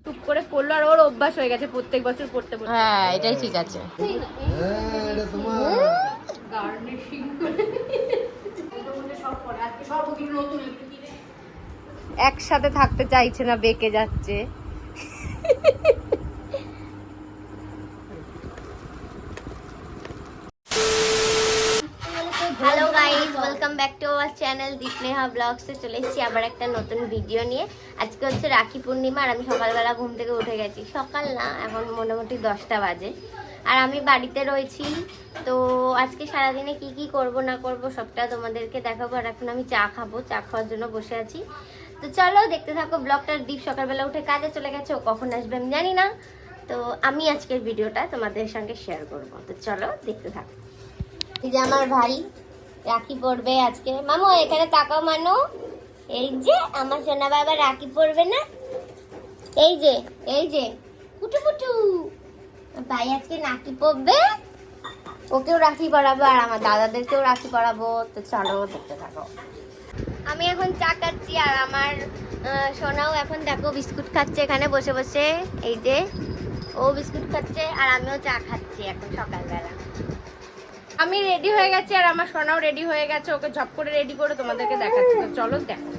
টুক করে পড়লো আর ওর অভ্যাস হয়ে গেছে প্রত্যেক বছর পড়তে পড়তে। হ্যাঁ এটাই ঠিক আছে। একসাথে থাকতে চাইছে না, বেঁকে যাচ্ছে। Hello guys, welcome back to our channel Deepneha ব্লগসে। চলে এসেছি আবার একটা নতুন ভিডিও নিয়ে। আজকে হচ্ছে রাখি পূর্ণিমা আর আমি সকালবেলা ঘুম থেকে উঠে গেছি। সকাল না, এখন মোটামুটি 10টা বাজে আর আমি বাড়িতে রয়েছি। তো আজকে সারাদিনে কি কি করব না করব সবটা তোমাদেরকে দেখাবো। আর এখন আমি চা খাবো, চা খাওয়ার জন্য বসে আছি। তো চলো দেখতে থাকো ব্লগটা। দীপ সকালবেলা উঠে কাজে চলে গেছে, ও কখন আসবে আমি জানি না। তো আমি আজকের ভিডিওটা তোমাদের সঙ্গে শেয়ার করব। তো চলো দেখতে থাকো। এই যে আমার ভাই রাখি পরবে আজকে। মামু এখানে তাকাও মানু, এই যে আমার সোনা বাবা রাখি পরবে না, এই যে এই যে পুটু পুটু ভাই আজকে রাখি পরবে। ওকেও রাখি পরাবো আর আমার দাদাদেরকেও রাখি পরাবো। তো চলো দেখতে থাকো। আমি এখন চা খাচ্ছি আর আমার সোনাও এখন দেখো বিস্কুট খাচ্ছে এখানে বসে বসে। এই যে ও বিস্কুট খাচ্ছে আর আমিও চা খাচ্ছি এখন সকালবেলা। আমি রেডি হয়ে গেছি আর আমার সোনাও রেডি হয়ে গেছে। ওকে ঝপ করে রেডি করে তোমাদেরকে দেখাচ্ছি। তো চলো দেখো।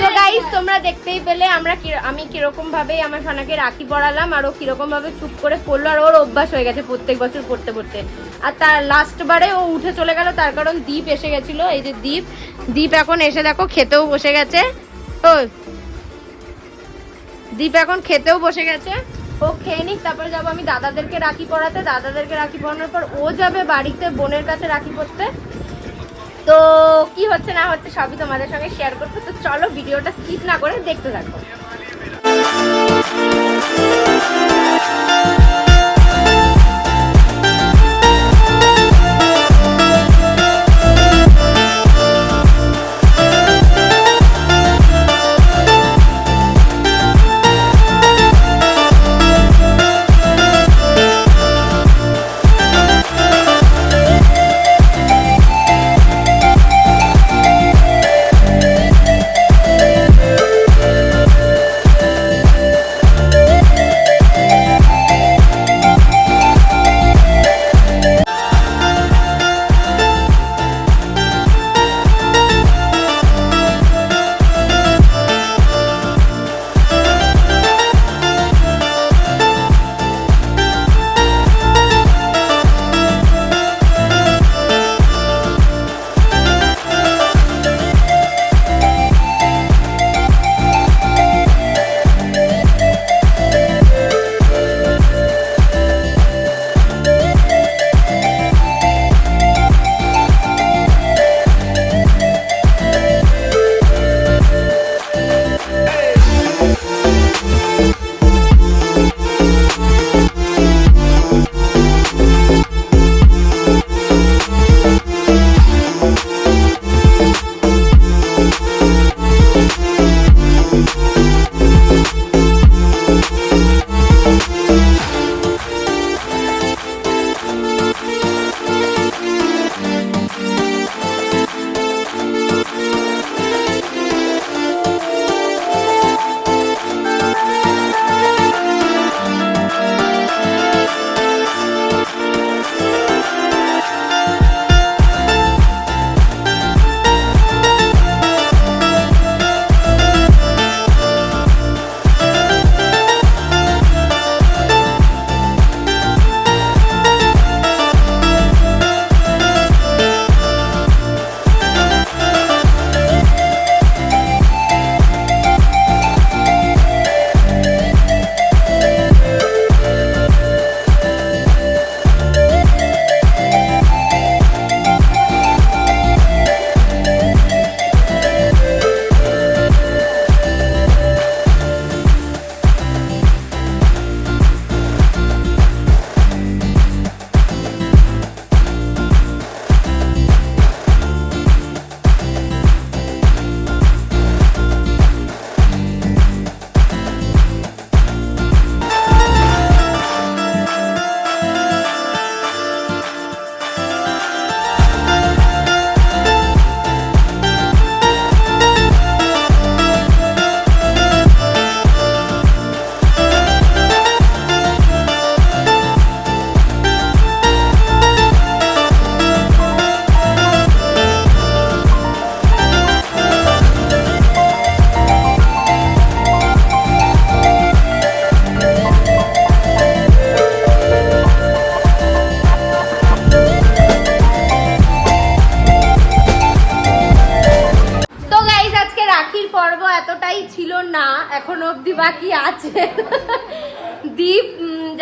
তো গাইস তোমরা দেখতেই পেলে আমি কিরকম ভাবে আমার সোনাকে রাখি পরালাম আর ও কিরকম ভাবে চুপ করে পড়লো আর ওর অভ্যাস হয়ে গেছে প্রত্যেক বছর পড়তে পড়তে। আর তার লাস্ট বারে ও উঠে চলে গেল, তার কারণ দীপ এসে গেছিল। এই যে দীপ এখন এসে দেখো খেতেও বসে গেছে। ও দীপ এখন খেতেও বসে গেছে। ও খেয়ে নিক, তারপরে যাবো আমি দাদাদেরকে রাখি পরাতে। দাদাদেরকে রাখি পরানোর পর ও যাবে বাড়িতে বোনের কাছে রাখি পরতে। তো কি হচ্ছে না হচ্ছে সবই তোমাদের সঙ্গে শেয়ার করবো। তো চলো ভিডিওটা স্কিপ না করে দেখতে থাকো।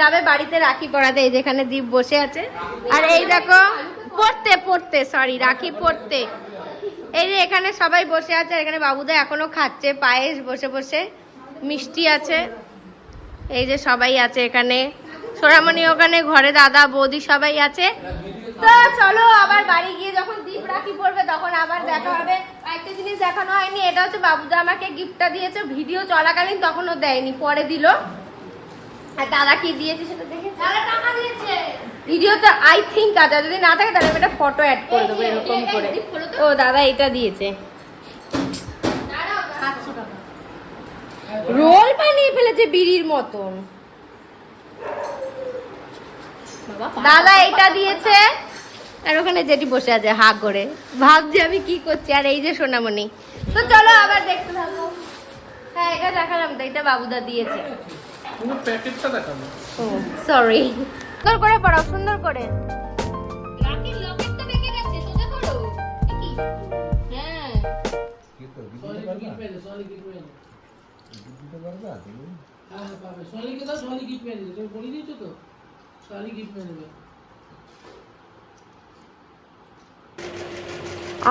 যাবে বাড়িতে রাখি পরাতে। এই যেখানে দীপ বসে আছে, আর এই দেখো পড়তে রাখি পড়তে। এই যে এখানে সবাই বসে আছে, আর এখানে বাবুদা এখনো খাচ্ছে পায়েস বসে বসে, মিষ্টি আছে। এই যে সবাই আছে এখানে, সোনামণি ওখানে ঘরে দাদা বৌদি সবাই আছে। তো চলো আবার বাড়ি গিয়ে যখন দীপ রাখি পড়বে তখন আবার দেখা হবে। একটা জিনিস দেখানো হয়নি, এটা হচ্ছে বাবুদা আমাকে গিফটটা দিয়েছে ভিডিও চলাকালীন, তখনও দেয়নি, পরে দিল। আর দাদা কি দিয়েছে সেটা দেখে টাকা দিয়েছে ভিডিওতে আই থিঙ্ক আছে, যদি না থাকে তাহলে আমি একটা ফটো অ্যাড করে দেবো এরকম করে। ও দাদা এটা দিয়েছে, রোল বানিয়ে ফেলেছে বিড়ির মতন। দাদা এটা দিয়েছে, আর ওখানে যেটি বসে আছে হা করে ভাবছি আমি কি করছি। আর এই যে সোনামণি। তো চলো আবার দেখতে থাকো। হ্যাঁ এটা দেখালাম তো, এটা বাবুদা দিয়েছে। প্যাকেটটা দেখাবো। ও সরি, সুন্দর করে পড়াও, সুন্দর করে। রাখির লকেটটা বেঁকে গেছে, সোজা করো। কি? হ্যাঁ।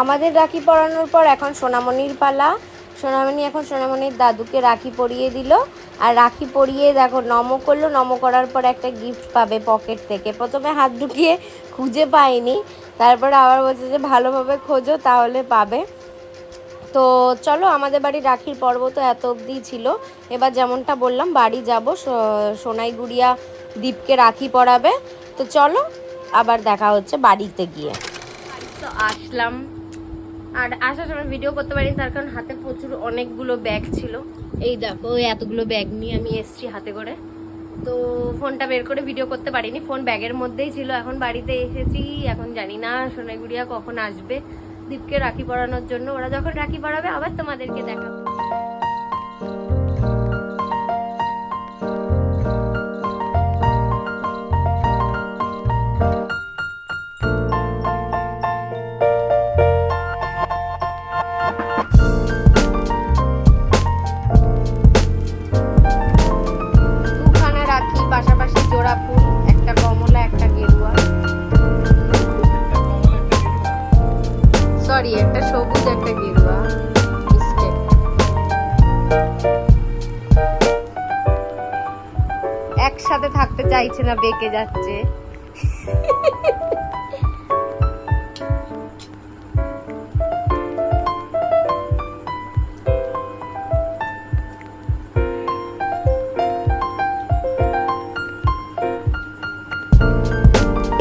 আমাদের রাখি পরানোর পর এখন সোনামণির পালা। সোনামণি এখন সোনামণির দাদুকে রাখি পরিয়ে দিল, আর রাখি পরিয়ে দেখো নমো করলো। নমো করার পর একটা গিফট পাবে পকেট থেকে। প্রথমে হাত ঢুকিয়ে খুঁজে পাইনি, তারপরে আবার বলছে যে ভালোভাবে খোঁজো তাহলে পাবে। তো চলো আমাদের বাড়ি রাখির পর্ব তো এত অবধি ছিল। এবার যেমনটা বললাম বাড়ি যাব, সোনাই গুড়িয়া দীপকে রাখি পরাবে। তো চলো আবার দেখা হচ্ছে বাড়িতে গিয়ে। তো আসলাম, আর আসার সময় ভিডিও করতে পারিনি তার কারণ হাতে প্রচুর অনেকগুলো ব্যাগ ছিল। এই দেখো এতগুলো ব্যাগ নিয়ে আমি এসছি হাতে করে, তো ফোনটা বের করে ভিডিও করতে পারিনি, ফোন ব্যাগের মধ্যেই ছিল। এখন বাড়িতে এসেছি, এখন জানি না সোনাই গুড়িয়া কখন আসবে দীপকে রাখি পরানোর জন্য। ওরা যখন রাখি পরাবে আবার তোমাদেরকে দেখাবো। দুখানা রাখি পাশাপাশি জোড়া ফুল, একটা কমলা একটা গেরুয়া, সরি একটা সবুজ একটা গেরুয়া বিস্কেট। একসাথে থাকতে চাইছে না, বেঁকে যাচ্ছে।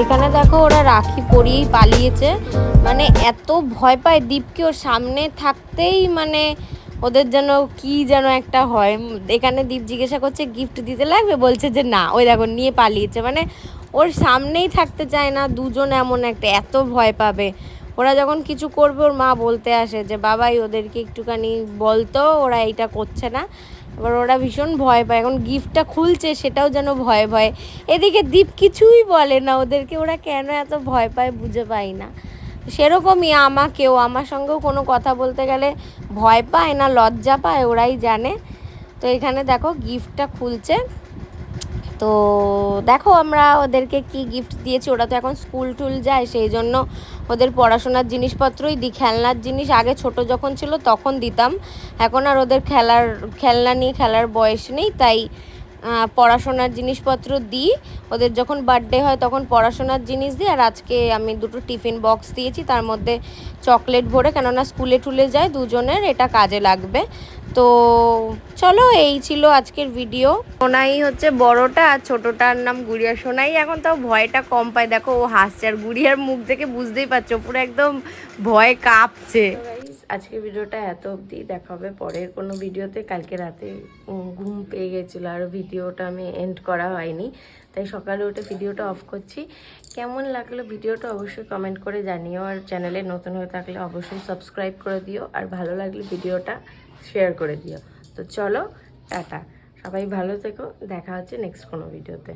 এখানে দেখো ওরা রাখি পরিয়েই পালিয়েছে, মানে এত ভয় পায় দীপকে ওর সামনে থাকতেই, মানে ওদের যেন কি যেন একটা হয়। এখানে দীপ জিজ্ঞাসা করছে গিফট দিতে লাগবে, বলছে যে না, ওই দেখো নিয়ে পালিয়েছে, মানে ওর সামনেই থাকতে চায় না। দুজন এমন একটা, এত ভয় পাবে। ওরা যখন কিছু করবে ওর মা বলতে আসে যে বাবাই ওদেরকে একটুখানি বলতো, ওরা এইটা করছে না। এবার ওরা ভীষণ ভয় পায়, এখন গিফটটা খুলছে সেটাও যেন ভয়ে ভয়ে। এদিকে দীপ কিছুই বলে না ওদেরকে, ওরা কেন এত ভয় পায় বুঝে পাই না। সেরকমই আমাকেও, আমার সঙ্গেও কোনো কথা বলতে গেলে ভয় পায় না লজ্জা পায়, ওরাই জানে। তো এখানে দেখো গিফটটা খুলছে। তো দেখো আমরা ওদেরকে কি গিফট দিয়েছি। ওরা তো এখন স্কুল টুল যায়, সেই জন্য ওদের পড়াশোনার জিনিসপত্রই দিই। খেলনার জিনিস আগে ছোট যখন ছিল তখন দিতাম, এখন আর ওদের খেলনা নিয়ে খেলার বয়স নেই, তাই পড়াশোনার জিনিসপত্র দিই। ওদের যখন বার্থডে হয় তখন পড়াশোনার জিনিস দিই। আর আজকে আমি দুটো টিফিন বক্স দিয়েছি, তার মধ্যে চকলেট ভরে, কেননা স্কুলে টুলে যায় দুজনের, এটা কাজে লাগবে। তো চলো এই ছিল আজকের ভিডিও। সোনাই হচ্ছে বড়টা, আর ছোটটার নাম গুড়িয়া। সোনাই এখন তাও ভয়টা কম পায়, দেখো ও হাসছে, আর গুড়িয়ার মুখ দেখে বুঝতেই পারছো পুরো একদম ভয় কাঁপছে। আজকের ভিডিওটা এত অবধি, দেখা হবে পরের কোনো ভিডিওতে। কালকে রাতে ঘুম পেয়ে গেছিলো আর ভিডিওটা আমি এন্ড করা হয়নি, তাই সকালে উঠে ভিডিওটা অফ করছি। কেমন লাগলো ভিডিওটা অবশ্যই কমেন্ট করে জানিও, আর চ্যানেলে নতুন হয়ে থাকলে অবশ্যই সাবস্ক্রাইব করে দিও, আর ভালো লাগলে ভিডিওটা শেয়ার করে দিও। তো চলো টাটা, সবাই ভালো থেকো, দেখা হচ্ছে নেক্সট কোনো ভিডিওতে।